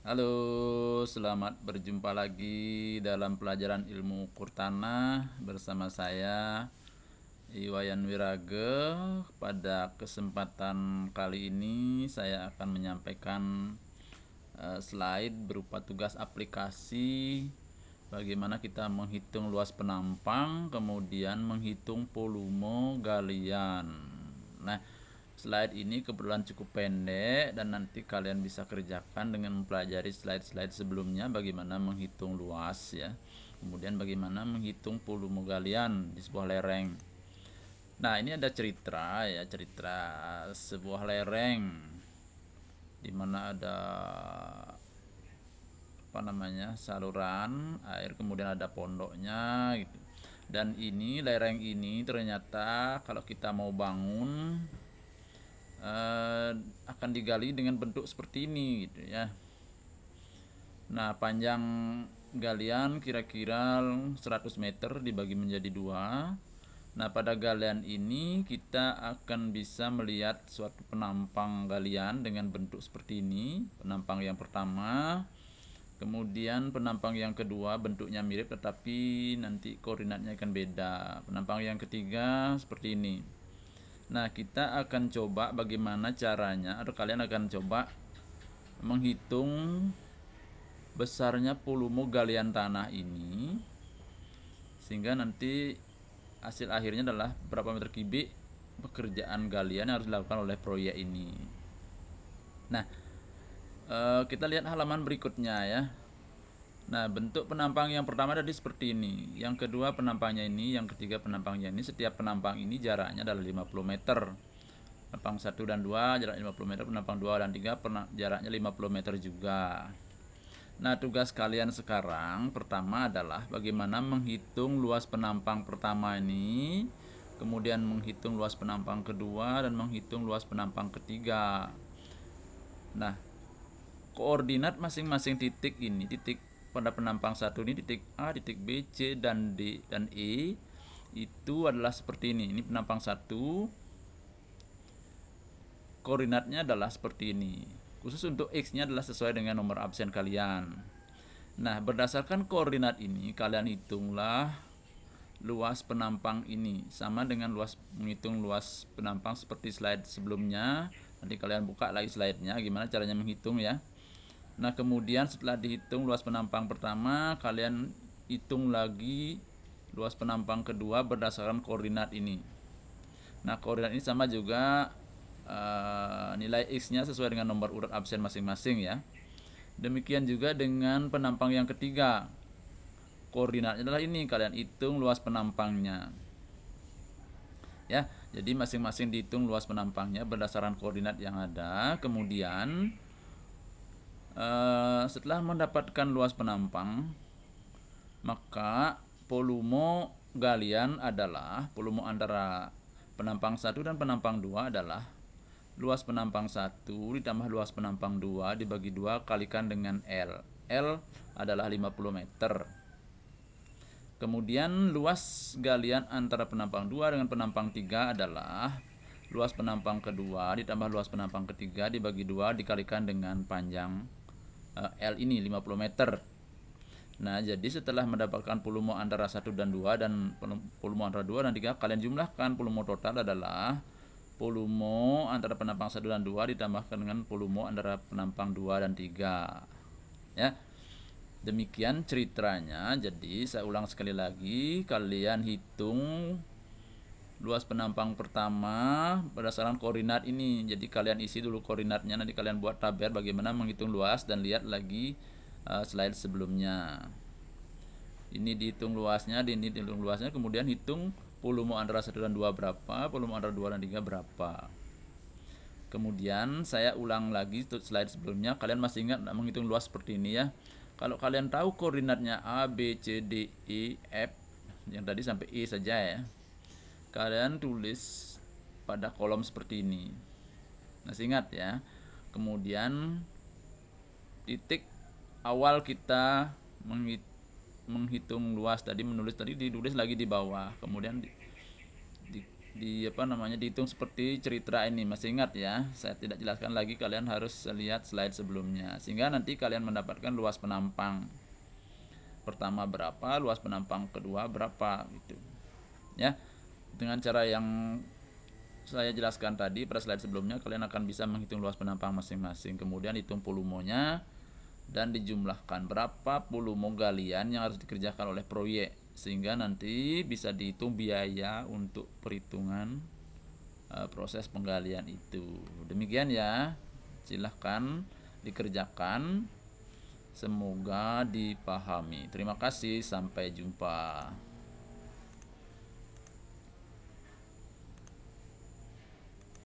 Halo, selamat berjumpa lagi dalam pelajaran ilmu ukur tanah bersama saya Iwayan Wirage. Pada kesempatan kali ini saya akan menyampaikan slide berupa tugas aplikasi bagaimana kita menghitung luas penampang, kemudian menghitung volume galian. Nah, slide ini kebetulan cukup pendek dan nanti kalian bisa kerjakan dengan mempelajari slide-slide sebelumnya bagaimana menghitung luas ya. Kemudian bagaimana menghitung volume galian di sebuah lereng. Nah, ini ada cerita sebuah lereng di mana ada saluran air, kemudian ada pondoknya gitu. Dan ini lereng ini ternyata kalau kita mau bangun akan digali dengan bentuk seperti ini gitu ya. Nah, panjang galian kira-kira 100 meter dibagi menjadi dua. Nah, pada galian ini kita akan bisa melihat suatu penampang galian dengan bentuk seperti ini. Penampang yang pertama, kemudian penampang yang kedua bentuknya mirip tetapi nanti koordinatnya akan beda. Penampang yang ketiga seperti ini. Nah, kita akan coba bagaimana caranya, atau kalian akan coba menghitung besarnya volume galian tanah ini, sehingga nanti hasil akhirnya adalah berapa meter kubik pekerjaan galian yang harus dilakukan oleh proyek ini. Nah, kita lihat halaman berikutnya ya. Nah, bentuk penampang yang pertama tadi seperti ini, yang kedua penampangnya ini, yang ketiga penampangnya ini. Setiap penampang ini jaraknya adalah 50 meter. Penampang 1 dan 2 jarak 50 meter, penampang 2 dan 3 jaraknya 50 meter juga. Nah, tugas kalian sekarang pertama adalah bagaimana menghitung luas penampang pertama ini, kemudian menghitung luas penampang kedua, dan menghitung luas penampang ketiga. Nah, koordinat masing-masing titik ini, titik pada penampang satu ini, titik A, titik B, C, dan D, dan E, itu adalah seperti ini. Ini penampang satu, koordinatnya adalah seperti ini. Khusus untuk X-nya adalah sesuai dengan nomor absen kalian. Nah, berdasarkan koordinat ini, kalian hitunglah luas penampang ini. Sama dengan menghitung luas penampang seperti slide sebelumnya. Nanti kalian buka lagi slide-nya, gimana caranya menghitung ya. Nah, kemudian setelah dihitung luas penampang pertama, kalian hitung lagi luas penampang kedua berdasarkan koordinat ini. Nah, koordinat ini sama juga nilai X-nya sesuai dengan nomor urut absen masing-masing ya. Demikian juga dengan penampang yang ketiga. Koordinatnya adalah ini, kalian hitung luas penampangnya. Ya, jadi masing-masing dihitung luas penampangnya berdasarkan koordinat yang ada. Kemudian setelah mendapatkan luas penampang, maka volume galian adalah volume antara penampang 1 dan penampang 2 adalah luas penampang 1 ditambah luas penampang 2 dibagi 2 kalikan dengan L. L adalah 50 meter. Kemudian luas galian antara penampang 2 dengan penampang 3 adalah luas penampang kedua ditambah luas penampang ketiga dibagi 2 dikalikan dengan panjang L ini 50 meter. Nah, jadi setelah mendapatkan volume antara 1 dan 2 dan volume antara 2 dan 3, kalian jumlahkan volume total adalah volume antara penampang 1 dan 2 ditambahkan dengan volume antara penampang 2 dan 3. Ya. Demikian ceritanya. Jadi saya ulang sekali lagi, kalian hitung luas penampang pertama berdasarkan koordinat ini. Jadi kalian isi dulu koordinatnya, nanti kalian buat tabel bagaimana menghitung luas dan lihat lagi slide sebelumnya. Ini dihitung luasnya, ini dihitung luasnya, kemudian hitung volume antara 1 dan 2 berapa, volume antara 2 dan 3 berapa. Kemudian saya ulang lagi slide sebelumnya, kalian masih ingat menghitung luas seperti ini ya. Kalau kalian tahu koordinatnya A, B, C, D, E, F, yang tadi sampai E saja ya, kalian tulis pada kolom seperti ini. Masih ingat ya. Kemudian titik awal kita menghitung luas tadi, ditulis lagi di bawah, kemudian dihitung seperti cerita ini. Masih ingat ya, saya tidak jelaskan lagi, kalian harus lihat slide sebelumnya sehingga nanti kalian mendapatkan luas penampang pertama berapa, luas penampang kedua berapa gitu ya. Dengan cara yang saya jelaskan tadi pada slide sebelumnya, kalian akan bisa menghitung luas penampang masing-masing, kemudian hitung volumonya dan dijumlahkan berapa volume galian yang harus dikerjakan oleh proyek, sehingga nanti bisa dihitung biaya untuk perhitungan proses penggalian itu. Demikian ya, silahkan dikerjakan, semoga dipahami. Terima kasih, sampai jumpa.